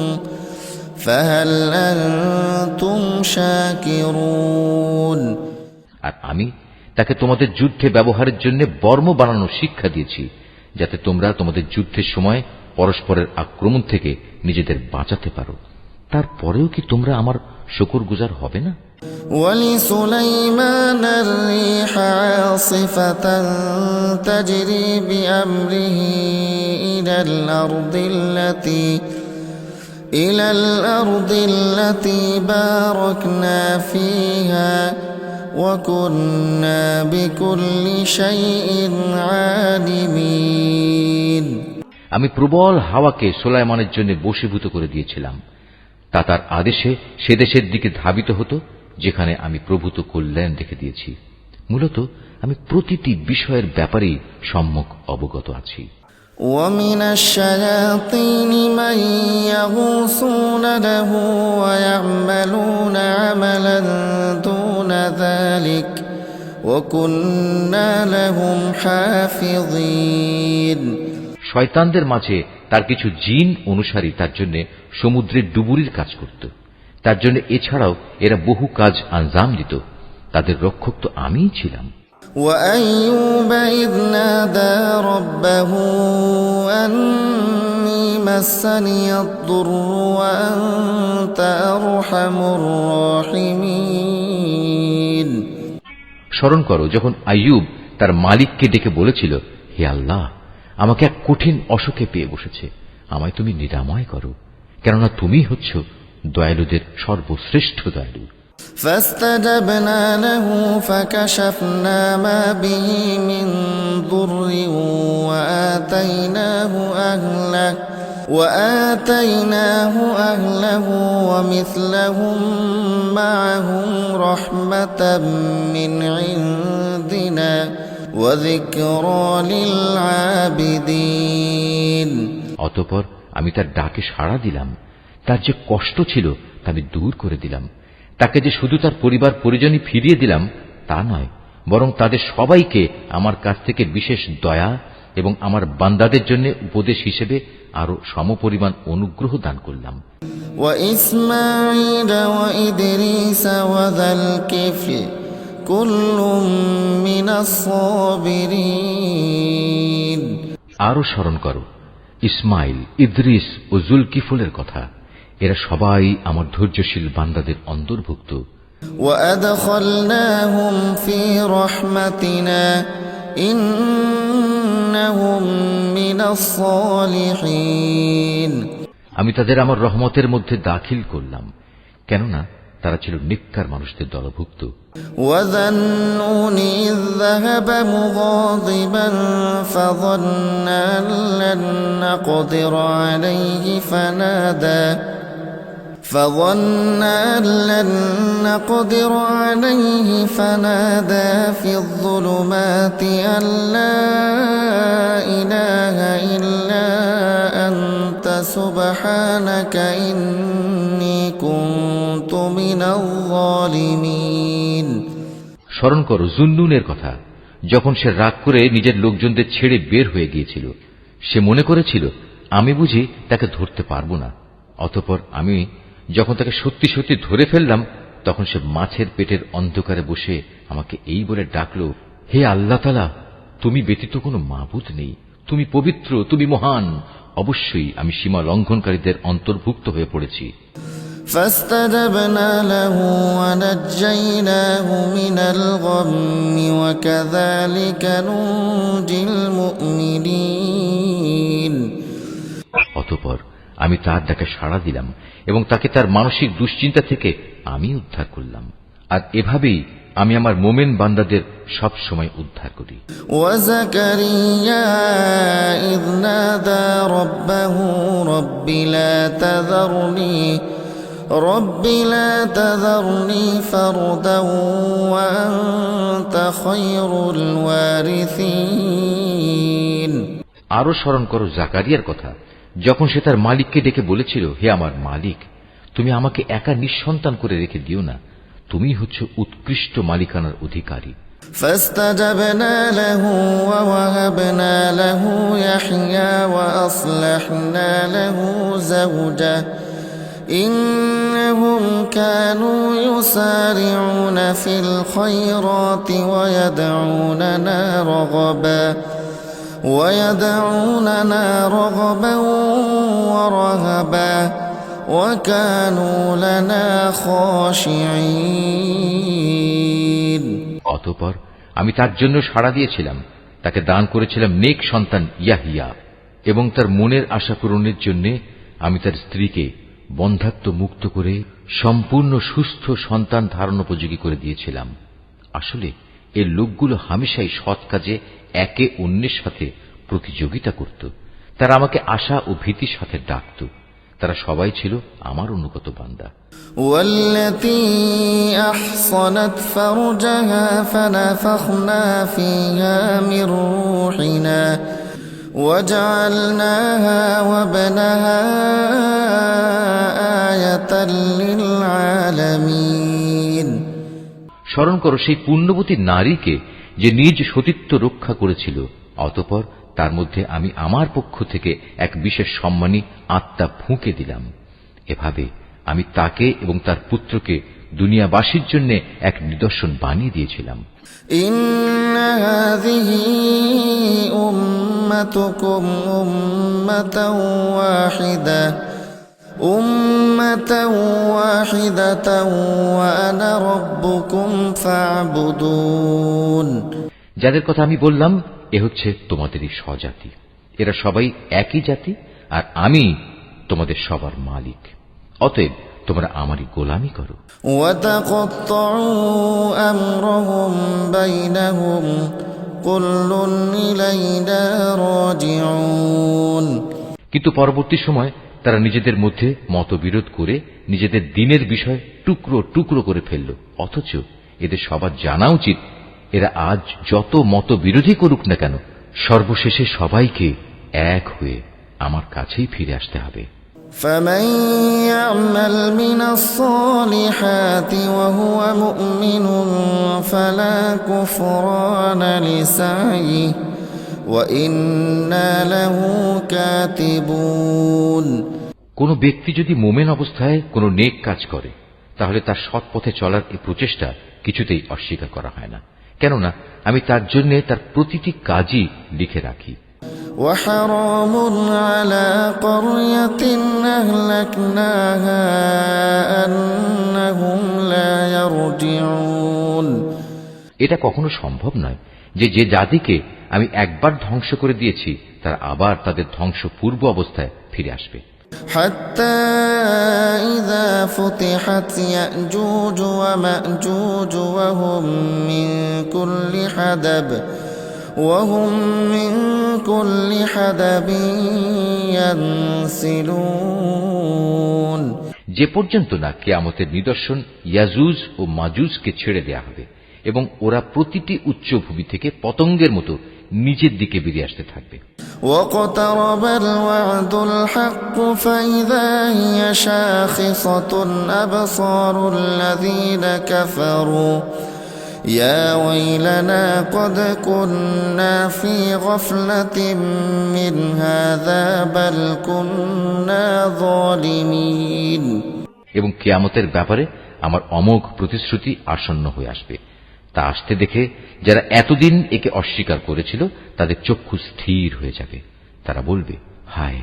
فهل أنتم شاكرون। আর আমি তাকে তোমাদের যুদ্ধে ব্যবহারের জন্য বর্ম বানানোর শিক্ষা দিয়েছি, যাতে তোমরা তোমাদের যুদ্ধের সময় পরস্পরের আক্রমণ থেকে নিজেদের বাঁচাতে পারো। তারপরেও কি তোমরা আমার শুকরগুজার হবে না? ولسليمان الريح عاصفة تجري بأمره إلى الأرض التي باركنا فيها وكنا بكل شيء عالمين। আমি প্রবল হাওয়াকে সুলাইমানের জন্য বশীভূত করে দিয়েছিলাম। তা তার আদেশে সে দেশের দিকে ধাবিত হতো যেখানে আমি প্রভূত কল্যাণ রেখে দিয়েছি। মূলত আমি প্রতিটি বিষয়ের ব্যাপারেই সম্যক অবগত আছি। ومن الشياطين من يغوصون له ويعملون عملا دون ذلك وكنا لهم حافظين। শয়তানদের মাঝে তার কিছু জিন অনুসারী তার জন্য সমুদ্রের ডুবুরির কাজ করত। তার জন্য এছাড়াও এরা বহু কাজ আঞ্জাম দিত। তাদের রক্ষক তো আমিই ছিলাম। وأيوب إذ نادى ربه أني مسني الضر وأنت أرحم الراحمين। স্মরণ করো যখন আইয়ুব তার মালিককে ডেকে বলেছিল, হে আল্লাহ, আমাকে এক কঠিন অসুখে পেয়ে বসেছে, আমায় তুমি নিরাময় করো, কেননা তুমি হচ্ছ দয়ালুদের সর্বশ্রেষ্ঠ দয়ালু। فاستجبنا له فكشفنا ما به من ضر وآتيناه أهله ومثلهم معهم رحمة من عندنا وذكرى للعابدين। অতঃপর আমি তার ডাকে সাড়া দিলাম। তার যে কষ্ট ছিল তা আমি দূর করে দিলাম। তাকে যে শুধু তার পরিবার পরিজনই ফিরিয়ে দিলাম তা নয়, বরং তাদের সবাইকে আমার কাছ থেকে বিশেষ দয়া এবং আমার বান্দাদের জন্য উপদেশ হিসেবে আরো সমপরিমাণ অনুগ্রহ দান করলাম। وإسماعيل وإدريس وذا الكفل كل من الصابرين। আরো স্মরণ করো ইসমাইল, ইদ্রিস ও জুলকিফলের কথা। এরা সবাই আমার ধৈর্যশীল বান্দাদের অন্তর্ভুক্ত। وأدخلناهم في رحمتنا إنهم من الصالحين। আমি তাদের আমার রহমতের মধ্যে দাখিল করলাম, কেননা তারা ছিল নেককার মানুষদের দলভুক্ত। وذا النون إذ ذهب مغاضبا فظن أن لن نقدر عليه فنادى في الظلمات أن لا إله إلا أنت سبحانك إني كنت من الظالمين। স্মরণ করো জুন্নুনের কথা, যখন সে রাগ করে নিজের লোকজনদের ছেড়ে বের হয়ে গিয়েছিল। সে মনে করেছিল আমি বুঝি তাকে ধরতে পারব না। অতঃপর আমি যখন তাকে সত্যি সত্যি ধরে ফেললাম, তখন সে মাছের পেটের অন্ধকারে বসে আমাকে এই বলে ডাকল, হে আল্লাহ তাআলা, তুমি ব্যতীত কোনো মাবুদ নেই, তুমি পবিত্র, তুমি মহান। অবশ্যই আমি সীমা লঙ্ঘনকারীদের অন্তর্ভুক্ত হয়ে পড়েছি। فاستجبنا له ونجيناه من الغم وكذلك ننجي المؤمنين। অতঃপর আমি তার ডাকে সাড়া দিলাম এবং তাকে তার মানসিক দুশ্চিন্তা থেকে আমি উদ্ধার করলাম। আর এভাবেই আমি আমার মোমেন বান্দাদের সব সময় উদ্ধার করি। ওয়াজাকারিয়া ইয নাদা রাব্বাহু রব্বি লা তাযারনি ফারদান ওয়া আনতা খায়রুল ওয়ারিসিন। আরো স্মরণ করো জাকারিয়ার কথা, যখন সে তার মালিককে ডেকে বলেছিল, হে আমার মালিক, তুমি আমাকে একা নিঃসন্তান করে রেখে দিও না, তুমি হচ্ছে উৎকৃষ্ট মালিকানার অধিকারী। فاستجبنا له ووهبنا له يحيى وأصلحنا له زوجه إنهم كانوا يسارعون في الخيرات ويدعوننا رغبا ورهبا وكانوا لنا خاشعين। অতঃপর আমি তার জন্য সাড়া দিয়েছিলাম, তাকে দান করেছিলাম নেক সন্তান ইয়াহিয়া, এবং তার মনের আশা পূরণের জন্য আমি তার স্ত্রীকে বন্ধ্যাত্ব মুক্ত করে সম্পূর্ণ সুস্থ সন্তান ধারণ উপযোগী করে দিয়েছিলাম। আসলে এই লোকগুলো হামেশাই সৎ কাজে একে অন্যের সাথে প্রতিযোগিতা করত। তারা আমাকে আশা ও ভীতির সাথে ডাকত। তারা সবাই ছিল আমার অনুগত বান্দা। ওয়াল্লাতী আহসানাত ফারজাহা ফানাফাখনা ফীহা মির রূহিনা ওয়াজআলনাহা ওয়াবনাহা আয়াতাল লিল আলামিন। স্মরণ করো সেই পুণ্যবতী নারীকে যে নিজ সতীত্ব রক্ষা করেছিল, অতঃপর তার মধ্যে আমি আমার পক্ষ থেকে এক বিশেষ সম্মানী আত্মা ফুঁকে দিলাম। এভাবে আমি তাকে এবং তার পুত্রকে দুনিয়াবাসীর জন্য এক নিদর্শন বানিয়ে দিয়েছিলাম। ইন্না হাযিহি উম্মাতুকুম উম্মাতাও ওয়াহিদাতাও ওয়া আনা রাব্বুকুম ফা'বুদুন। যাদের কথা আমি বললাম, এ হচ্ছে তোমাদেরই স্বজাতি। এরা সবাই একই জাতি, আর আমি তোমাদের সবার মালিক। অতএব তোমরা আমারই গোলামি করো। ওয়াতাকাত্তাউ আমরাহুম বাইনাহুম কুল্লুন ইলাইনা রাজিউন। কিন্তু পরবর্তী সময় তারা নিজেদের মধ্যে মতবিরোধ করে নিজেদের দ্বীনের বিষয় টুকরো টুকরো করে ফেলল। অথচ এদের সবার জানা উচিত, এরা আজ যত মতবিরোধী করুক না কেন, সর্বশেষে সবাইকে এক হয়ে আমার কাছেই ফিরে আসতে হবে। فمن يعمل من الصالحات وهو مؤمن فلا كفران لسعيه وإنا له كاتبون। কোন ব্যক্তি যদি মোমেন অবস্থায় কোন নেক কাজ করে, তাহলে তার সৎ পথে চলার এই প্রচেষ্টা কিছুতেই অস্বীকার করা হয় না, কেননা আমি তার জন্য তার প্রতিটি কাজই লিখে রাখি। وحرام على قرية أهلكناها أنهم لا يرجعون। এটা কখনো সম্ভব নয় যে যে জাতিকে আমি একবার ধ্বংস করে দিয়েছি তারা আবার তাদের ধ্বংস পূর্ব অবস্থায় ফিরে আসবে। حتى إذا فتحت يأجوج ومأجوج وهم من كل حدب ينسلون। যে পর্যন্ত না কিয়ামতের নিদর্শন ইয়াজুজ ও মাজুজকে ছেড়ে দেয়া হবে এবং ওরা প্রতিটি উচ্চভূমি থেকে পতঙ্গের মতো নিচের দিকে বেরিয়ে আসতে থাকবে। واقترب الوعد الحق فإذا هي شاخصة أبصار الذين كفروا يا ويلنا قد كنا في غفلة من هذا بل كنا ظالمين। এবং কিয়ামতের ব্যাপারে আমার অমোঘ প্রতিশ্রুতি আসন্ন হয়ে আসবে। তা আসতে দেখে যারা এতদিন একে অস্বীকার করেছিল তাদের চক্ষু স্থির হয়ে যাবে। তারা বলবে, হায়,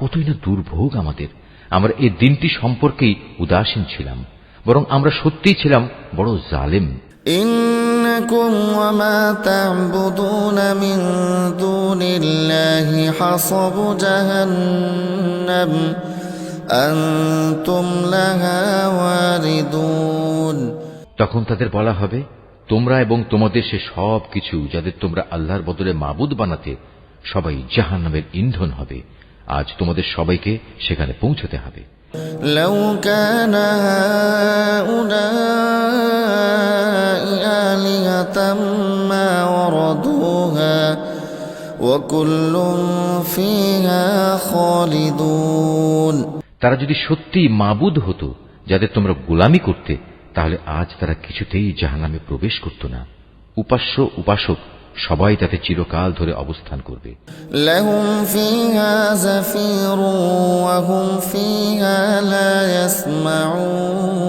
কতই না দুর্ভোগ আমাদের! আমরা এই দিনটি সম্পর্কেই উদাসীন ছিলাম, বরং আমরা সত্যিই ছিলাম বড় জালেম। إنكم وما تعبدون من دون الله حصب جهنم أنتم لها واردون। তখন তাদের বলা হবে, তোমরা এবং তোমাদের সে সব কিছু যাদের তোমরা আল্লাহর বদলে মাবুদ বানাতে, সবাই জাহান্নামের ইন্ধন হবে। আজ তোমাদের সবাইকে সেখানে পৌঁছতে হবে। لو كان هؤلاء آلهة ما وردوها وكل فيها خالدون। তারা যদি সত্যিই মাবুদ হতো যাদের তোমরা গোলামি করতে, তাহলে আজ তারা কিছুতেই জাহান্নামে প্রবেশ করত না। উপাস্য উপাসক সবাই তাতে চিরকাল ধরে অবস্থান করবে। لهم فيها زفير وهم فيها لا يسمعون।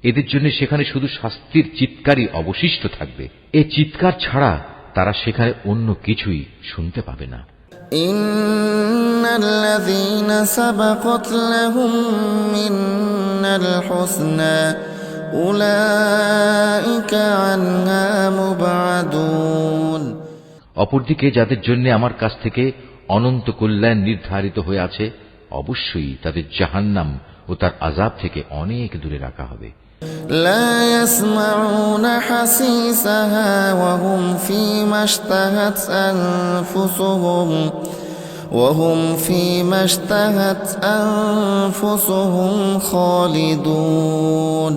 এদের জন্য সেখানে শুধু শাস্তির চিৎকারই অবশিষ্ট থাকবে। এই চিৎকার ছাড়া তারা সেখানে অন্য কিছুই শুনতে পাবে না। إن الذين سبقت لهم منا الحسنى أولئك عنها مبعدون। অপরদিকে যাদের জন্য আমার কাছ থেকে অনন্ত কল্যাণ নির্ধারিত হয়ে আছে, অবশ্যই তাদের জাহান্নাম ও তার আযাব থেকে অনেক দূরে রাখা হবে। لا يسمعون حسيسها وهم فيما اشتهت أنفسهم خالدون।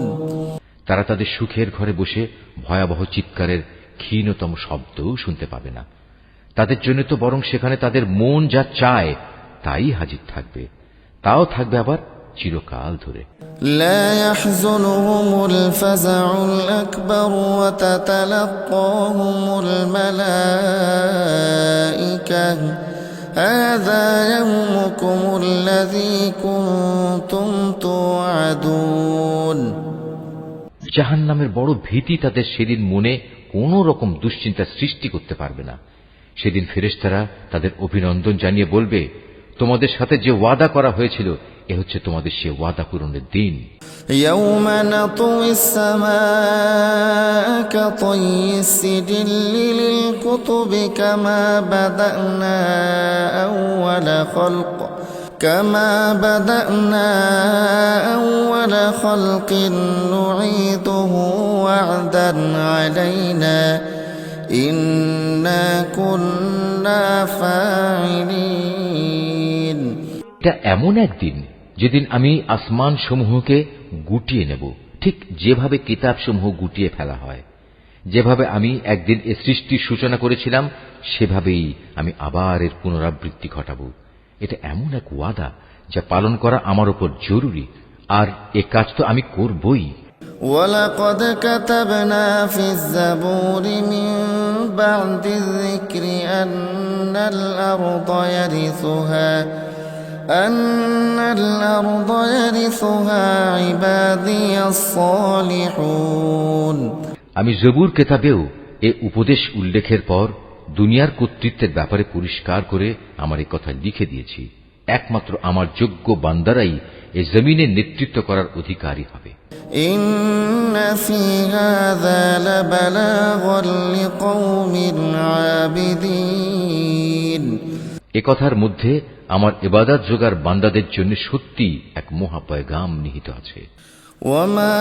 তারা তাদের সুখের ঘরে বসে ভয়াবহ চিৎকারের ক্ষীণতম শব্দও শুনতে পাবে না। তাদের জন্য তো বরং সেখানে তাদের মন যা চায় তাই হাজির থাকবে, তাও থাকবে আবার চিরকাল ধরে। لا يحزنهم الفزع الأكبر وتتلقاهم الملائكة هذا يومكم الذي كنتم توعدون। জাহান্নামের বড় ভীতি তাদের সেদিন মনে কোনো রকম দুশ্চিন্তা সৃষ্টি করতে পারবে না। সেদিন ফেরেশতারা তাদের অভিনন্দন জানিয়ে বলবে, তোমাদের সাথে যে ওয়াদা করা হয়েছিল এ হচ্ছে তোমাদের সে ওয়াদা পূরণের দিন। يوم نطوي السماء كطي السجل للكتب كما بدأنا أول خلق نعيده وعدا علينا إنا كنا فاعلين। এটা এমন একদিন যেদিন আমি আসমান সমূহকে গুটিয়ে নেব, ঠিক যেভাবে কিতাবসমূহ গুটিয়ে ফেলা হয়। যেভাবে আমি একদিন এ সৃষ্টির সূচনা করেছিলাম, সেভাবেই আমি আবার এর পুনরাবৃত্তি ঘটাবো। এটা এমন এক ওয়াদা যা পালন করা আমার উপর জরুরি, আর এ কাজ তো আমি করবই। وَلَقَدْ كَتَبْنَا فِي الزَّبُورِ مِن بَعْدِ الذِّكْرِ أَنَّ الْأَرْضَ يَرِثُهَا عِبَادِيَ الصَّالِحُونَ। আমি জবুর কিতাবেও এ উপদেশ উল্লেখের পর দুনিয়ার কর্তৃত্বের ব্যাপারে পরিষ্কার করে আমার এই কথা লিখে দিয়েছি। একমাত্র আমার যোগ্য বান্দারাই এ জমিনের নেতৃত্ব করার অধিকারী হবে। ইন্না ফী হাযা লাবালাগান লিকওমিন আবিদিন। এ কথার মধ্যে আমার ইবাদত যোগার বান্দাদের জন্য সত্যি এক মহা পয়গাম নিহিত আছে। ওয়ামা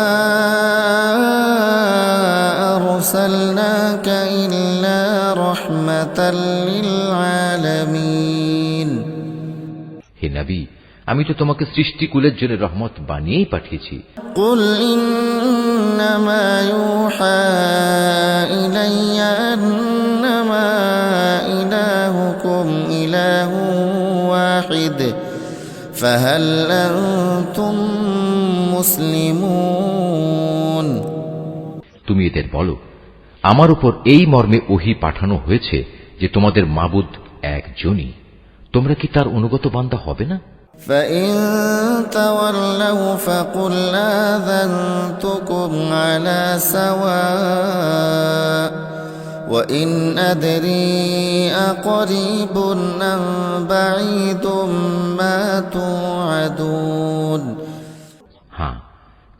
আরসালনাকা ইল্লা রাহমাতাল লিল আলামিন। হে নবী, আমি তো তোমাকে সৃষ্টিকুলের জন্য রহমত বানিয়েই পাঠিয়েছি। কুল ইন্নামা ইউহা ইলাইয়া আন্নামা ইলাহুকুম ইলাহুন ওয়াহিদ ফাহাল আনতুম মুসলিমুন। তুমি এদের বলো, আমার উপর এই মর্মে ওহী পাঠানো হয়েছে যে তোমাদের মাবুদ একজনই, তোমরা কি তার অনুগত বান্দা হবে না? فَإِن تَوَلَّوْا فَقُلْ آذَنْتُكُمْ عَلَى سَوَاءٍ وَإِنْ أَدْرِي أَقَرِيبٌ أَمْ بَعِيدٌ مَا تُوعَدُونَ। হ্যাঁ,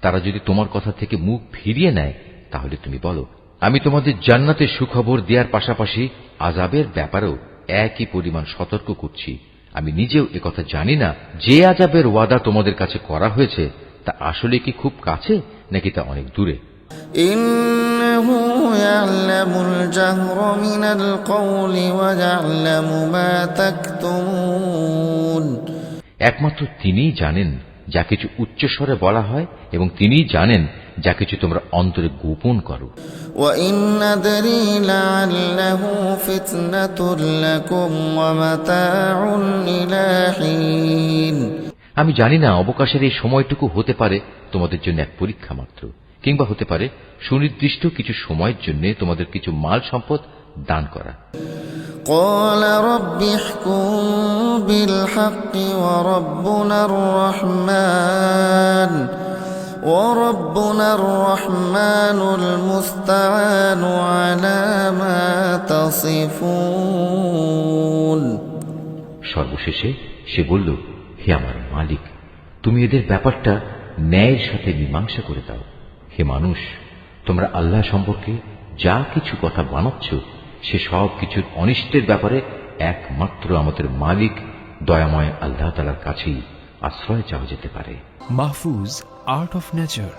তারা যদি তোমার কথা থেকে মুখ ফিরিয়ে নেয় তাহলে তুমি বলো, আমি তোমাদের জান্নাতের সুখবর দেওয়ার পাশাপাশি আযাবের ব্যাপারেও একই পরিমাণ সতর্ক করছি। আমি নিজেও একথা জানি না যে আযাবের ওয়াদা তোমাদের কাছে করা হয়েছে তা আসলে কি খুব কাছে নাকি তা অনেক দূরে। ইন্নাহু ইয়ালামুল জাহরা মিনাল কওলি ওয়া ইয়ালামু মা তাকতুমুন। একমাত্র তিনিই জানেন যা কিছু উচ্চস্বরে বলা হয় এবং তিনিই জানেন যা কিছু তোমরা অন্তরে গোপন করো। ওয়া ইন আদরি লাআল্লাহু ফিতনাতুল লাকুম ওয়া মাতাউন ইলা হিন। আমি জানি না অবকাশের এই সময়টুকু হতে পারে তোমাদের জন্য এক পরীক্ষা মাত্র, কিংবা হতে পারে সুনির্দিষ্ট কিছু সময়ের জন্য তোমাদের কিছু মাল সম্পদ দান করা। قال رب احكم بالحق وربنا الرحمن المستعان على ما تصفون। সর্বশেষে সে বলল, হে আমার মালিক, তুমি এদের ব্যাপারটা ন্যায়ের সাথে মীমাংসা করে দাও। হে মানুষ, তোমরা আল্লাহ সম্পর্কে যা কিছু কথা বানাচ্ছ সে সব কিছুর অনিষ্টের ব্যাপারে একমাত্র আমাদের মালিক দয়াময় আল্লাহ তাআলার কাছেই আশ্রয় চাওয়া যেতে পারে। Mahfuz, art of nature.